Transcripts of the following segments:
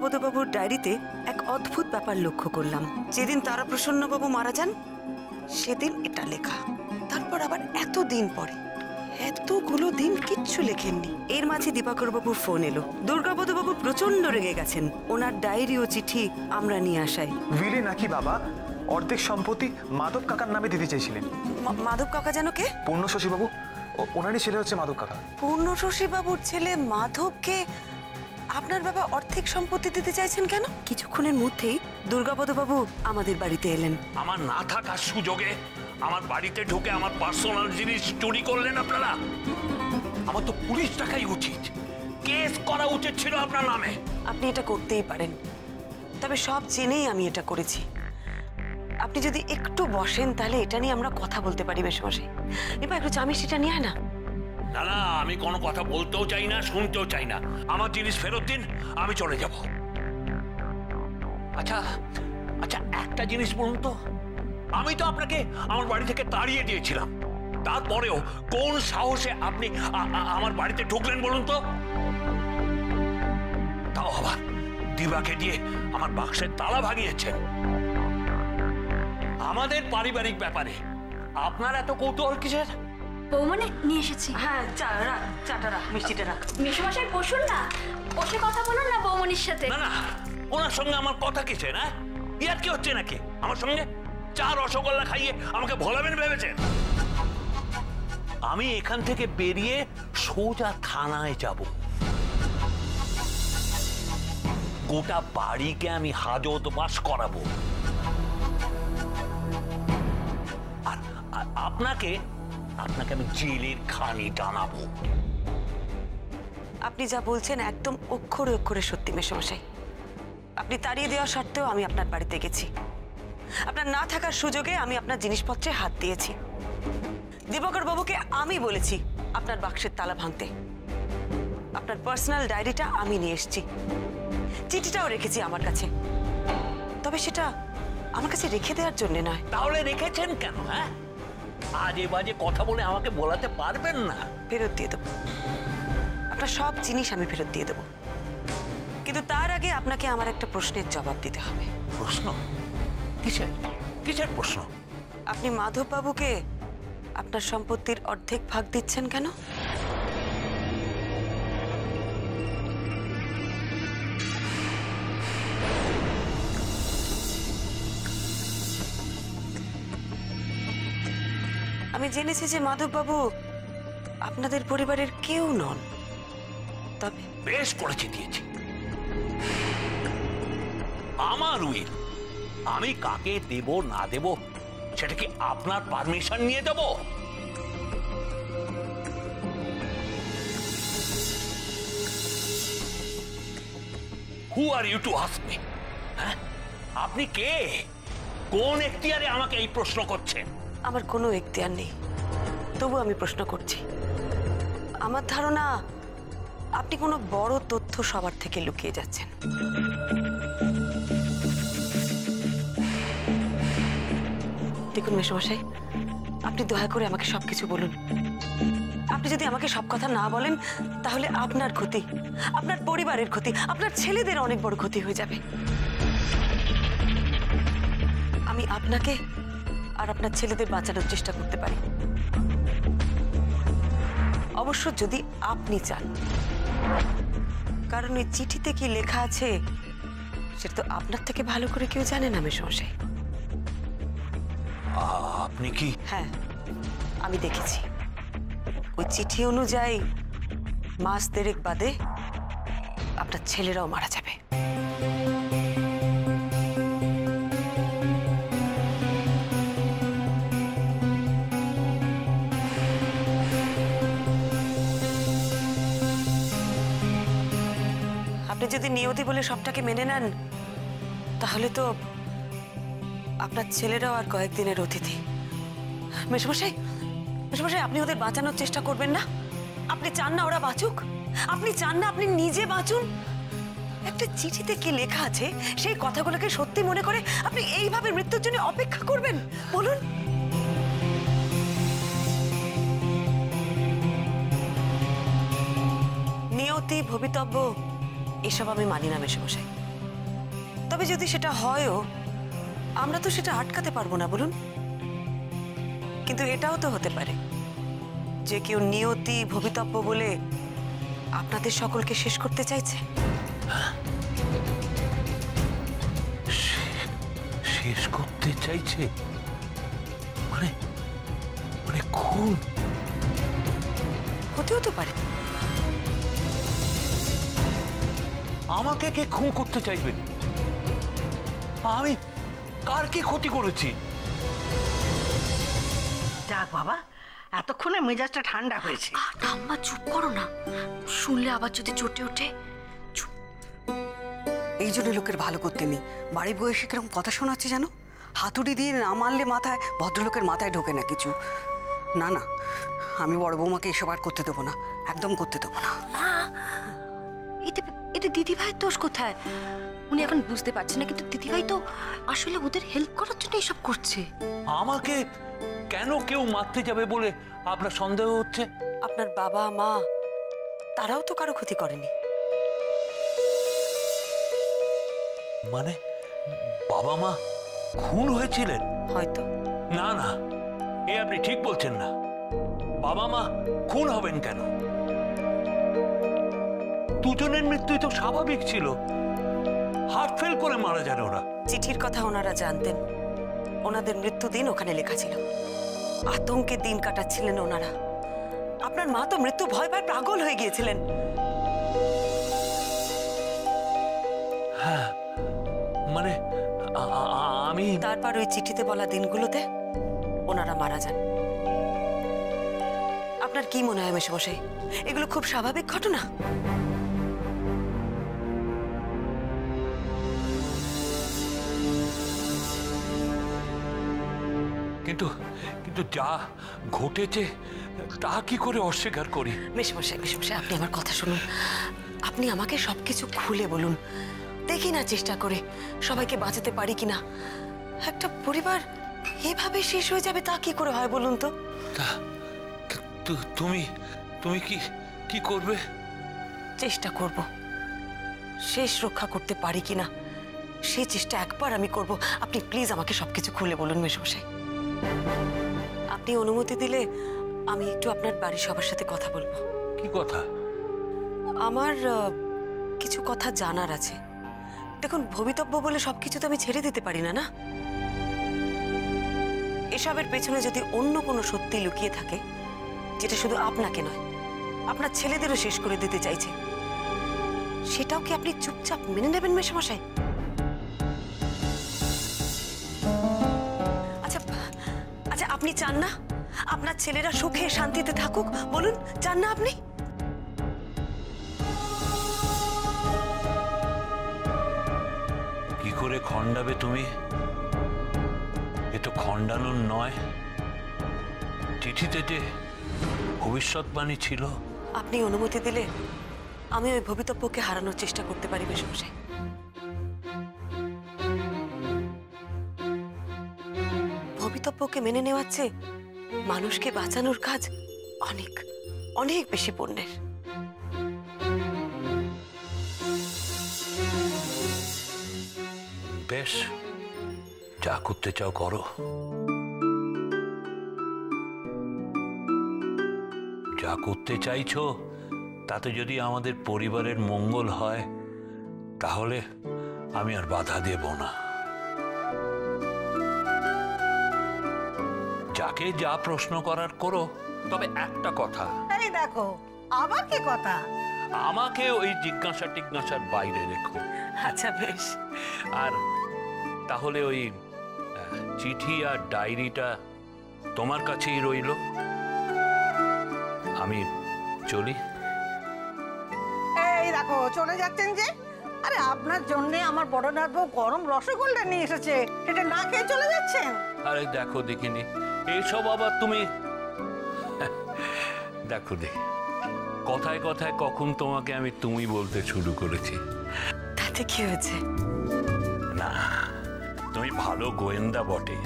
দুর্গাপদবাবুর ডায়েরিতে এক অদ্ভুত ব্যাপার লক্ষ্য করলাম। যেদিন তারাপ্রসন্নবাবু মারা যান সেদিন এটা লেখা, তারপর আবার এতদিন পরে এতগুলো দিন কিচ্ছু লেখেননি। এর মাঝে দিবাকরবাবুর ফোন এলো। দুর্গাপদবাবু প্রচন্ড রেগে গেছেন। ওনার ডায়েরি ও চিঠি আমরা নিয়ে আসাই। উইলি নাকি বাবা অর্ধেক সম্পত্তি মাধব কাকার নামে দিতে চেয়েছিলেন। মাধব কাকা যেন কে? পূর্ণশশী বাবু, ওনারই ছেলে হচ্ছে মাধব কাকা। পূর্ণশশী বাবুর ছেলে মাধবকে আপনার বাবা অর্ধেক সম্পত্তি দিতে চাইছেন কেন? কিছুক্ষণের মধ্যেই দুর্গাপদবাবু আমাদের বাড়িতে এলেন। আমার না থাকার সুযোগে আমার বাড়িতে ঢুকে আমার পার্সোনাল জিনিস চুরি করলেন আপনারা। আমার তো পুলিশ ডাকাই উচিত, কেস করা উচিত ছিল আপনার নামে। আপনি এটা করতেই পারেন, তবে সব জেনেই আমি এটা করেছি। আপনি যদি একটু বসেন তাহলে এটা নিয়ে আমরা কথা বলতে পারি। মেশমশাই, এবার একটু চামিচিটা নিয়ে আয় না। না না, আমি কোনো কথা বলতেও চাই না, শুনতেও চাই না। আমার জিনিস ফেরত দিন, আমি চলে যাব। আচ্ছা আচ্ছা, একটা জিনিস বলুন তো, আমি তো আপনাকে আমার বাড়ি থেকে তাড়িয়ে দিয়েছিলাম, তারপরেও কোন সাহসে আপনি আমার বাড়িতে ঢুকলেন বলুন তো? তাও আবার দিবাকে দিয়ে আমার বাক্সের তালা ভাঙিয়েছেন। আমাদের পারিবারিক ব্যাপারে আপনার এত কৌতূহল কিসের? বৌমনে নিয়ে এসেছি। হ্যাঁ, চাটা রাখ, মিষ্টিটা রাখ। মেশমশাই বসুন না, বসে কথা বলুন না বৌমনির সাথে। না না, ওনার সঙ্গে আমার কথা কিসে? না ইয়ার কি হচ্ছে নাকি? আমার সঙ্গে চা রসগোল্লা খাইয়ে আমাকে ভোলাবেন ভেবেছেন? আমি এখান থেকে বেরিয়ে সোজা থানায় যাব। গোটা বাড়িকে আমি হাজতবাস করাবো। আর আপনাকে আপনাকে আমি জেলের খানি টানাবো। আপনি যা বলছেন একদম অক্ষরে অক্ষরে সত্যি মেশমশাই। আপনি তাড়িয়ে দেওয়া সত্ত্বেও আমি আপনার বাড়িতে গেছি। আপনার না থাকার সুযোগে আমি আপনার জিনিসপত্রে হাত দিয়েছি। দিবাকর বাবুকে আমি বলেছি আপনার বাক্সের তালা ভাঙতে। আপনার পার্সোনাল ডায়েরিটা আমি নিয়ে এসেছি, চিঠিটাও রেখেছি আমার কাছে। তবে সেটা আমার কাছে রেখে দেওয়ার জন্য নয়। তাহলে রেখেছেন কেন? হ্যাঁ, আজে বাজে কথা বলে আমাকে বলাতে পারবেন না। ফেরত দিয়ে দেবো, আপনার সব জিনিস আমি ফেরত দিয়ে দেবো, কিন্তু তার আগে আপনাকে আমার একটা প্রশ্নের জবাব দিতে হবে। প্রশ্ন? কিসের কিসের প্রশ্ন? আপনি মাধব বাবুকে আপনার সম্পত্তির অর্ধেক ভাগ দিচ্ছেন কেন? আমি জেনেছি যে মাধব বাবু আপনাদের পরিবারের কেউ নন, তবে বেশ করেছি, দিয়েছি। আমার উইল, আমি কাকে দেব না দেব সেটা কি আপনার পারমিশন নিয়ে দেব? Who are you to ask me? হ্যাঁ, আপনি কে? কোন এখতিয়ারে আমাকে এই প্রশ্ন করছেন? আমার কোনো এখতিয়ার নেই, তবু আমি প্রশ্ন করছি। আমার ধারণা আপনি কোনো বড় তথ্য সবার থেকে লুকিয়ে যাচ্ছেন। দেখুন মেশমশাই, আপনি দয়া করে আমাকে সবকিছু বলুন। আপনি যদি আমাকে সব কথা না বলেন তাহলে আপনার ক্ষতি, আপনার পরিবারের ক্ষতি, আপনার ছেলেদের অনেক বড় ক্ষতি হয়ে যাবে। আমি আপনাকে আর আপনার ছেলেদের বাঁচানোর চেষ্টা করতে পারি, অবশ্য যদি আপনি চান। কারণ এই চিঠিতে কি লেখা আছে সেটা তো আপনার থেকে ভালো করে কেউ জানে না মেশমশাই। আপনি কি? হ্যাঁ, আমি দেখেছি। ওই চিঠি অনুযায়ী মাস দেড়েক বাদে আপনার ছেলেরাও মারা যাবে। আপনি যদি নিয়তি বলে সবটাকে মেনে নেন তাহলে তো আপনার ছেলেরাও আর কয়েকদিনের অতিথি। মেশমশাই, মেশমশাই, আপনি ওদের বাঁচানোর চেষ্টা করবেন না? আপনি চান না ওরা বাঁচুক? আপনি চান না আপনি নিজে বাঁচুন? একটা চিঠিতে কি লেখা আছে সেই কথাগুলোকে সত্যি মনে করে আপনি এইভাবে মৃত্যুর জন্য অপেক্ষা করবেন? বলুন। নিয়তি, ভবিতব্য এসব আমি মানি না মেশমশাই। তবে যদি সেটা হয়ও, আমরা তো সেটা আটকাতে পারবো না বলুন। কিন্তু এটাও তো হতে পারে যে কেউ নিয়তি ভবিতব্য বলে আপনাদের সকলকে শেষ করতে চাইছে। শেষ করতে চাইছে মানে মানে খুন হতেও তো পারে। আমাকে কে খুন করতে চাইবেন? আমি কার কি ক্ষতি করেছি? যাক বাবা, এতক্ষণে মেজাজটা ঠান্ডা হয়েছে। ঠাম্মা চুপ করো না, শুনলে আবার যদি চটে ওঠে। এই জন্য লোকের ভালো করতে নেই। বাড়ি বয়সে কিরকম কথা শোনাচ্ছে জানো, হাতুড়ি দিয়ে না মারলে মাথায়, ভদ্রলোকের মাথায় ঢোকে না কিছু। না না, আমি বড় বৌমাকে এসব আর করতে দেবো না, একদম করতে দেবো না। এতে দিদিভাইয়ের দোষ কোথায়? উনি এখন বুঝতে পারছেন না, কিন্তু দিদিভাই তো আসলে ওদের হেল্প করার জন্য এসব করছে। আমাকে কেন কেউ মারতে যাবে বলে আপনার সন্দেহ হচ্ছে? আপনার বাবা মা তারাও তো কারো ক্ষতি করেনি। মানে বাবা মা খুন হয়েছিলেন? হয়তো। না না, এ আপনি ঠিক বলছেন না। বাবা মা খুন হবেন কেন? দুজনের মৃত্যুই তো স্বাভাবিক ছিল। হার্ট ফেল করে মারা যান ওরা। চিঠির কথা ওনারা জানতেন, ওনাদের মৃত্যু দিন ওখানে লেখা ছিল। আতঙ্কে দিন কাটাচ্ছিলেন ওনারা। আপনার মা তো মৃত্যু ভয় পায় পাগল হয়ে গিয়েছিলেন। হ্যাঁ, মানে আমি তারপর ওই চিঠিতে বলা দিনগুলোতে ওনারা মারা যান। আপনার কি মনে হয় মেশমশাই, এগুলো খুব স্বাভাবিক ঘটনা? কিন্তু কিন্তু যা ঘটেছে তা কি করে অস্বীকার করি? মেশমশাই মেশমশাই, আপনি আমার কথা শুনুন। আপনি আমাকে সবকিছু খুলে বলুন, দেখি না চেষ্টা করে সবাইকে বাঁচাতে পারি কিনা। একটা পরিবার এভাবে শেষ হয়ে যাবে তা কি করে হয় বলুন তো? তুমি তুমি কি কি করবে? চেষ্টা করব, শেষ রক্ষা করতে পারি কিনা সেই চেষ্টা একবার আমি করব। আপনি প্লিজ আমাকে সবকিছু খুলে বলুন মেশমশাই। আপনি অনুমতি দিলে আমি একটু আপনার বাড়ির সবার সাথে কথা বলবো। কি কথা? আমার কিছু কথা জানার আছে। দেখুন, ভবিতব্য বলে সবকিছু তো আমি ছেড়ে দিতে পারি না, না? এসবের পেছনে যদি অন্য কোনো সত্যি লুকিয়ে থাকে, যেটা শুধু আপনাকে নয় আপনার ছেলেদেরও শেষ করে দিতে চাইছে, সেটাও কি আপনি চুপচাপ মেনে নেবেন মেশমশাই? আচ্ছা আচ্ছা, আপনি চান না আপনার ছেলেরা সুখে শান্তিতে থাকুক? বলুন, চান না আপনি? কি করে খণ্ডাবে তুমি? এ তো খণ্ডানোর নয়। চিঠিতে যে ভবিষ্যৎবাণী ছিল। আপনি অনুমতি দিলে আমি ওই ভবিতব্যকে হারানোর চেষ্টা করতে পারি মেশমশাই। ভবিতব্যকে মেনে নেওয়ার চেয়ে মানুষকে বাঁচানোর কাজ অনেক অনেক বেশি পুণ্যের। বেশ, যা করতে চাও করো। যা করতে চাইছো তাতে যদি আমাদের পরিবারের মঙ্গল হয় তাহলে আমি আর বাধা দেব না। যাকে যা প্রশ্ন করার করো, তবে একটা কথা। এই দেখো, আবার কি কথা? আমাকে ওই জিজ্ঞাসা টিজ্ঞাসার বাইরে রেখো। আচ্ছা বেশ। আর তাহলে ওই চিঠি আর ডায়েরিটা তোমার কাছেই রইল। আমি চলি। এই দেখো, চলে যাচ্ছেন যে? আরে আপনার জন্য আমার বড় নাতবউ গরম রসগোল্লা নিয়ে এসেছে, সেটা না খেয়ে চলে যাচ্ছেন? আরে দেখো দেখিনি, এইসব আবার তুমি দেখো দেখি, কথায় কথায় কখন তোমাকে আমি তুমি বলতে শুরু করেছি। তাতে কি হয়েছে? না, তুমি ভালো গোয়েন্দা বটে।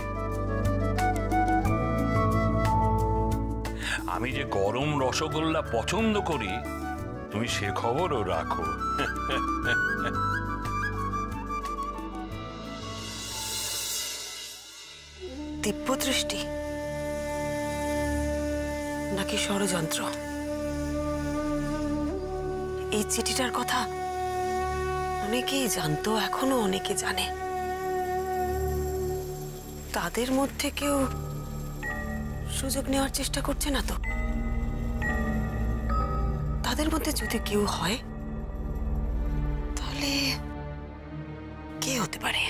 আমি যে গরম রসগোল্লা পছন্দ করি তুমি সে খবরও রাখো। দিব্য দৃষ্টি নাকি ষড়যন্ত্র? এই চিঠিটার কথা অনেকেই জানতো, এখনো অনেকে জানে। তাদের মধ্যে কেউ সুযোগ নেওয়ার চেষ্টা করছে না তো? তাদের মধ্যে যদি কেউ হয় তাহলে কে হতে পারে?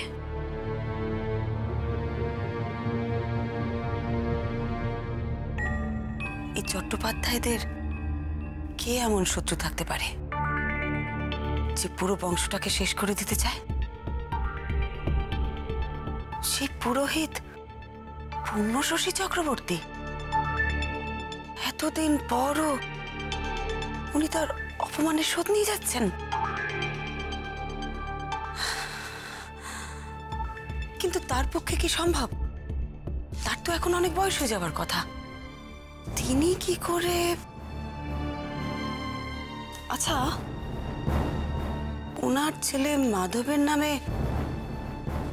এই চট্টোপাধ্যায়দের কে এমন শত্রু থাকতে পারে যে পুরো বংশটাকে শেষ করে দিতে চায়? সেই পুরোহিত পূর্ণশশী চক্রবর্তী। এতদিন পরও উনি তার অপমানের শোধ নিয়ে যাচ্ছেন। কিন্তু তার পক্ষে কি সম্ভব? তার তো এখন অনেক বয়স হয়ে যাবার কথা। তিনি কি করে? আচ্ছা, ওনার ছেলে মাধবের নামে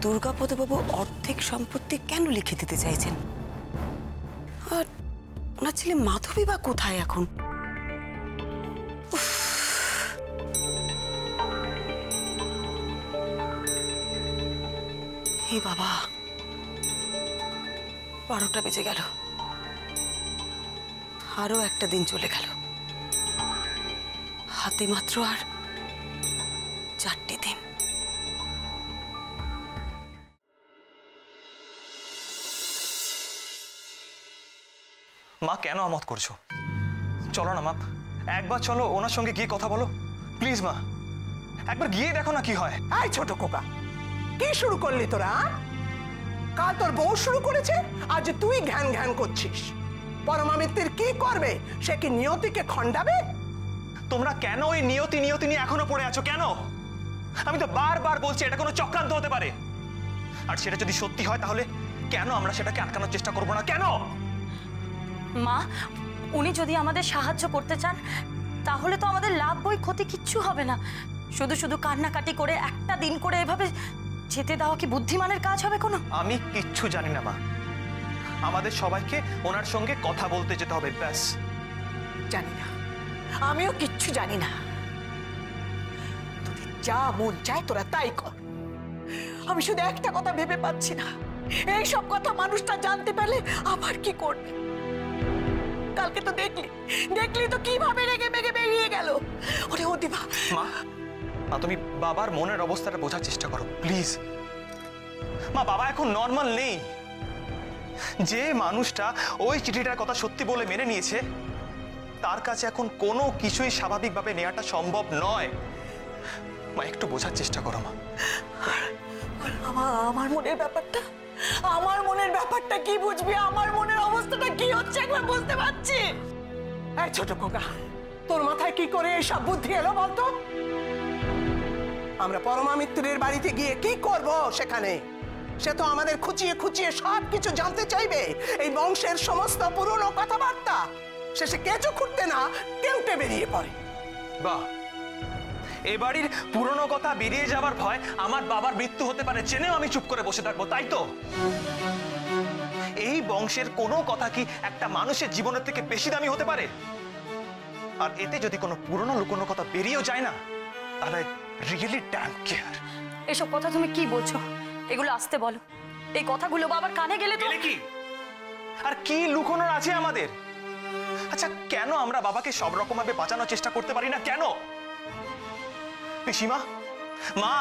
দুর্গাপদবাবু অর্ধেক সম্পত্তি কেন লিখে দিতে চাইছেন? আর ওনার ছেলে মাধবী বা কোথায় এখন? হে বাবা, 12টা বেজে গেল। আরো একটা দিন চলে গেল। হাতে মাত্র আর 4টে দিন। মা কেন আমত করছো? চলো না মা, একবার চলো ওনার সঙ্গে গিয়ে কথা বলো প্লিজ। মা একবার গিয়ে দেখো না কি হয়। এই ছোট খোকা, কি শুরু করলি তোরা? কাল তোর বউ শুরু করেছে, আজ তুই ঘ্যান ঘ্যান করছিস। পরমামিত্রের কি করবে? সে কি নিয়তিকে খণ্ডাবে? তোমরা কেন ওই নিয়তি নিয়তি নিয়ে এখনো পড়ে আছো কেন? আমি তো বারবার বলছি এটা কোনো চক্রান্ত হতে পারে। আর সেটা যদি সত্যি হয় তাহলে কেন আমরা সেটাকে আটকানোর চেষ্টা করবো না? কেন? মা, উনি যদি আমাদের সাহায্য করতে চান তাহলে তো আমাদের লাভ বই ক্ষতি কিচ্ছু হবে না। শুধু শুধু কান্নাকাটি করে একটা দিন করে এভাবে যেতে দেওয়া কি বুদ্ধিমানের কাজ হবে কোনো? আমি কিচ্ছু জানি না মা, আমাদের সবাইকে ওনার সঙ্গে কথা বলতে যেতে হবে, ব্যাস। জানি না, আমিও কিচ্ছু জানি না। তোদের যা মন চায় তোরা তাই কর। আমি শুধু একটা কথা ভেবে পাচ্ছি না, এই সব কথা মানুষটা জানতে পারলে আবার কি করবে? কালকে তো দেখলি তো কিভাবে রেগে মেগে বেরিয়ে গেল। ওরে অদিবা, মা তুমি বাবার মনের অবস্থাটা বোঝার চেষ্টা করো প্লিজ। মা বাবা এখন নর্মাল নেই। যে মানুষটা ওই চিঠিটার কথা সত্যি বলে মেনে নিয়েছে তার কাছে এখন কোনো কিছুই স্বাভাবিকভাবে নেওয়াটা সম্ভব নয়। মা একটু বোঝার চেষ্টা করো মা। আমার মনের ব্যাপারটা কি বুঝবি? আমার মনের অবস্থাটা কি হচ্ছে একবার বুঝতে পারছি। এই ছোট খোকা, তোর মাথায় কি করে এসব বুদ্ধি এলো বলতো? আমরা পরমামিত্রের বাড়িতে গিয়ে কি করব সেখানে? সে তো আমাদের খুঁচিয়ে খুঁচিয়ে সব কিছু জানতে চাইবে, এই বংশের সমস্ত পুরনো কথাবার্তা। শেষে কেঁচো খুঁড়তে না কেউটে বেরিয়ে পড়ে। বাহ, এ বাড়ির পুরনো কথা বেরিয়ে যাবার ভয় আমার বাবার মৃত্যু হতে পারে জেনেও আমি চুপ করে বসে থাকবো, তাই তো? এই বংশের কোনো কথা কি একটা মানুষের জীবনের থেকে বেশি দামি হতে পারে? আর এতে যদি কোনো পুরনো লুকোনো কথা বেরিয়েও যায় না তাহলে রিয়েলি ড্যাম কেয়ার। এসব কথা তুমি কি বলছো? এগুলো আসতে বলো। এই কথাগুলো বাবার কানে গেলে তো কি আর কি লুকোনোর আছে আমাদের? আচ্ছা, কেন আমরা বাবাকে সব রকম ভাবে বাঁচানোর চেষ্টা করতে পারি না? কেন? পিসিমা, মা,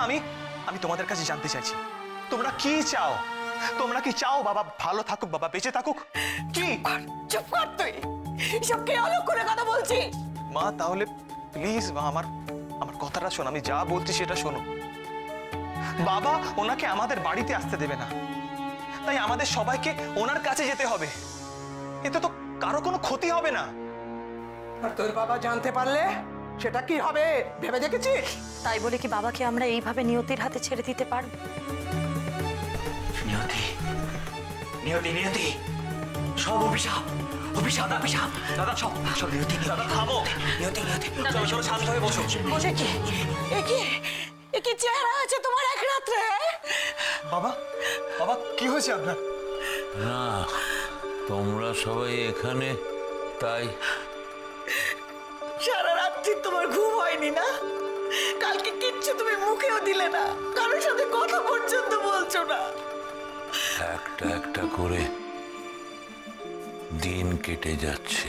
আমি তোমাদের কাছে জানতে চাইছি, তোমরা কি চাও? তোমরা কি চাও বাবা ভালো থাকুক, বাবা বেঁচে থাকুক? কি? চুপ কর তুই, এসব কে আলো করে কথা বলছি? মা তাহলে প্লিজ মা আমার কথাটা শোনো, আমি যা বলছি সেটা শোনো। বাবা ওনাকে আমাদের বাড়িতে আসতে দেবে না, তাই আমাদের সবাইকে ওনার কাছে যেতে হবে। এতে তো কারো কোনো ক্ষতি হবে না। আর তোর বাবা জানতে পারলে সেটা কি হবে ভেবে দেখেছিস? তাই বলে কি বাবাকে আমরা এইভাবে নিয়তির হাতে ছেড়ে দিতে পারব? নিয়তি নিয়তি নিয়তি সব অভিশাপ, অভিশাপ, অভিশাপ। দাদা সব সব নিয়তি। দাদা থামো। নিয়তি নিয়তি চলো চলো, শান্ত হয়ে বসো। বসে কি? এ কি চেহারা আছে তোমার এক রাত্রে? বাবা বাবা কি হয়েছে আপনার? না, তোমরা সবাই এখানে, তাই সারা রাত্রি তোমার ঘুম হয়নি না? কালকে কিচ্ছু তুমি মুখেও দিলে না, কারোর সাথে কথা পর্যন্ত বলছো না। একটা একটা করে দিন কেটে যাচ্ছে,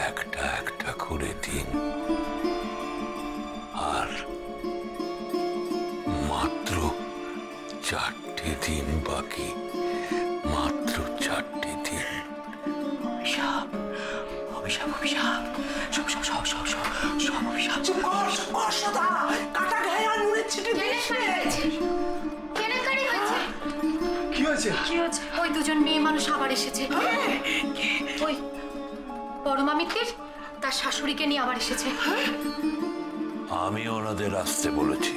একটা একটা করে দিন, আর মাত্র 4টে দিন বাকি, মাত্র 4টে দিন। অভিশাপ, অভিশাপ, অভিশাপ, সব সব সব সব সব সব অভিশাপ। চুপ কর, চুপ কর সদা, কাটা গায়ে আর নুনের ছিটে দিচ্ছে। কি হয়েছে? কি হচ্ছে? ওই দুজন মেয়ে মানুষ আবার এসেছে। ওই বড় মামিত্তির তার শাশুড়িকে নিয়ে আবার এসেছে। আমি ওনাদের আসতে বলেছি।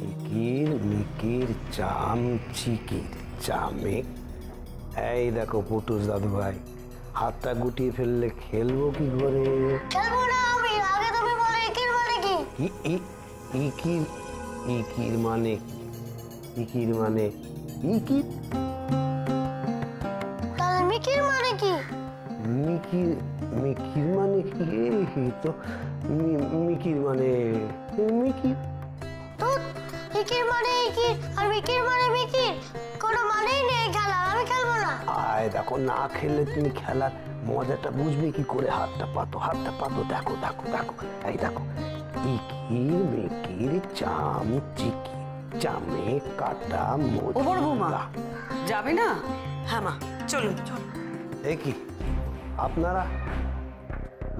ইকির মিকির চাম চিকির চামে। এই দেখো পটুস দাদু ভাই, হাতটা গুটিয়ে ফেললে খেলবো কি করে? খেলবো না আমি, আগে তুমি বলো ইকির মানে কি? ইকির ইকির মানে ইকির মানে ইকির, তাহলে মিকির মানে কি? মিকির মিকির মানে কি? এই তো মিকির মানে মিকির। তো ইকির মানে ইকির আর মিকির মানে মিকির, কোনো মানেই নেই খেলা, আমি খেলবো না। আয় দেখো, না খেললে তুমি খেলার মজাটা বুঝবে কি করে? হাতটা পাতো, হাতটা পাতো, দেখো দেখো দেখো, এই দেখো, ইকির মিকির চাম চিকি চামে কাটা ও বড় বৌমা, মোজা। যাবে না? হ্যাঁ মা, চলুন। এ কি আপনারা?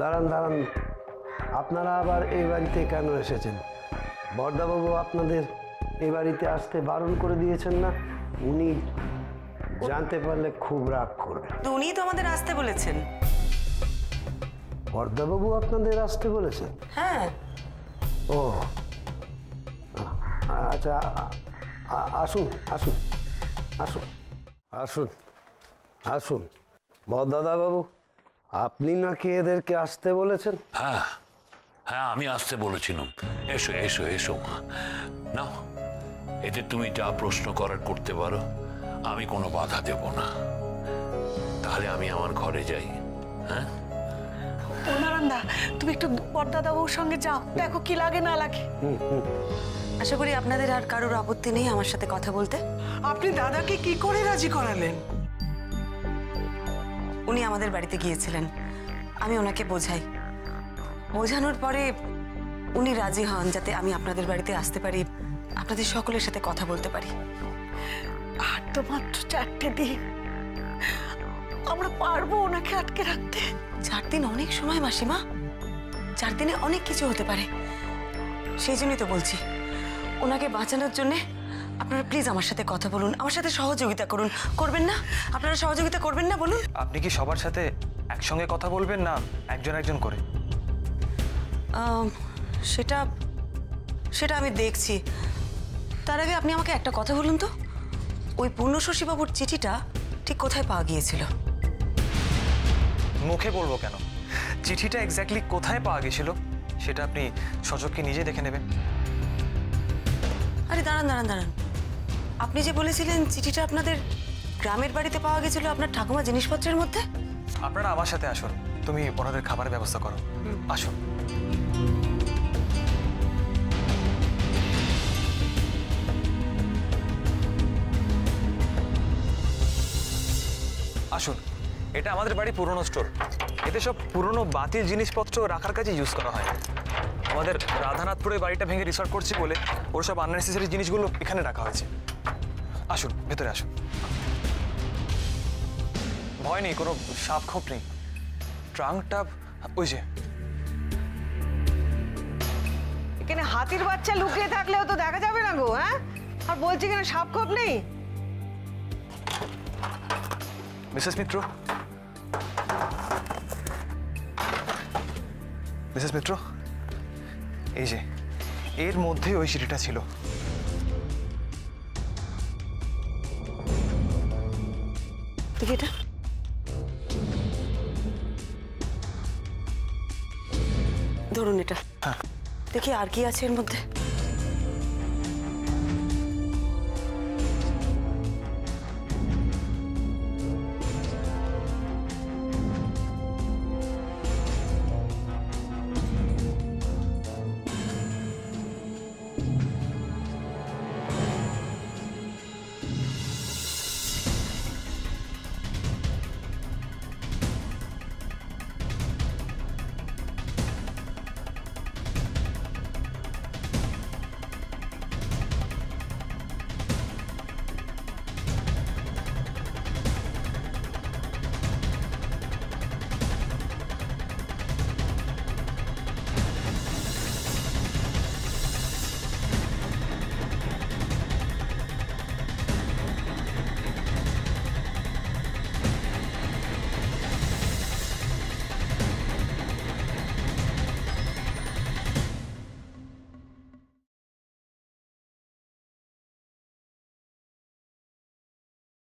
দাঁড়ান দাঁড়ান, আপনারা আবার এই বাড়িতে কেন এসেছেন? বড়দাবাবু আপনাদের এই বাড়িতে আসতে বারণ করে দিয়েছেন না? উনি জানতে পারলে খুব রাগ করবেন। তো উনিই তো আমাদের আসতে বলেছেন। বড়দাবাবু আপনাদের আসতে বলেছেন? হ্যাঁ। ও আচ্ছা, আসুন আসুন আসুন আসুন আসুন। বড়দাদাবাবু, আপনি নাকি এদেরকে আসতে বলেছেন? হ্যাঁ হ্যাঁ, আমি আসতে বলেছিলাম। এসো এসো এসো মা, নাও, এতে তুমি যা প্রশ্ন করার করতে পারো, আমি কোনো বাধা দেব না। তাহলে আমি আমার ঘরে যাই। হ্যাঁ, ও নারায়ণদা, তুমি একটু বড়দাদাবাবুর সঙ্গে যাও, দেখো কি লাগে না লাগে। আশা করি আপনাদের আর কারোর আপত্তি নেই আমার সাথে কথা বলতে। আপনি দাদাকে কি করে রাজি করালেন? উনি আমাদের বাড়িতে গিয়েছিলেন, আমি ওনাকে বোঝাই, বোঝানোর পরে উনি রাজি হন যাতে আমি আপনাদের বাড়িতে আসতে পারি, আপনাদের সকলের সাথে কথা বলতে পারি। আর তো মাত্র 4টে দিন, আমরা পারবো ওনাকে আটকে রাখতে? 4 দিন অনেক সময় মাসিমা, 4 দিনে অনেক কিছু হতে পারে। সেই জন্যই তো বলছি, ওনাকে বাঁচানোর জন্যে আপনারা প্লিজ আমার সাথে কথা বলুন, আমার সাথে সহযোগিতা করুন। করবেন না? আপনারা সহযোগিতা করবেন না বলুন? আপনি কি সবার সাথে একসঙ্গে কথা বলবেন, না একজন একজন করে? সেটা সেটা আমি দেখছি। তার আগে আপনি আমাকে একটা কথা বলুন তো, ওই পূর্ণশশীবাবুর চিঠিটা ঠিক কোথায় পাওয়া গিয়েছিল? মুখে বলবো কেন, চিঠিটা এক্স্যাক্টলি কোথায় পাওয়া গেছিল সেটা আপনি সচক্ষে নিজে দেখে নেবেন। আরে দাঁড়ান দাঁড়ান দাঁড়ান, আপনি যে বলেছিলেন চিঠিটা আপনাদের গ্রামের বাড়িতে পাওয়া গেছিল আপনার ঠাকুমা জিনিসপত্রের মধ্যে। আপনারা আমার সাথে আসুন, তুমি ওনাদের খাবারের ব্যবস্থা করো। আসুন। আসুন, এটা আমাদের বাড়ি পুরনো স্টোর। এতে সব পুরনো বাতিল জিনিসপত্র রাখার কাজে ইউজ করা হয়। আমাদের রাধানাথপুরে বাড়িটা ভেঙে রিসর্ট করছি বলে ওর সব আননেসেসারি জিনিসগুলো এখানে রাখা হয়েছে। আসুন, ভেতরে আসুন। ভয় নেই, কোনো সাপ খোপ নেই। ট্রাঙ্কটা ওই যে। এখানে হাতির বাচ্চা লুকিয়ে থাকলেও তো দেখা যাবে না গো, হ্যাঁ? আর বলছি এখানে সাপ খোপ নেই। মিসেস মিত্র, মিসেস মিত্র, এই যে এর মধ্যে ওই চিঠিটা ছিল। দেখি এটা। ধরুন এটা। হ্যাঁ। দেখি আর কি আছে এর মধ্যে।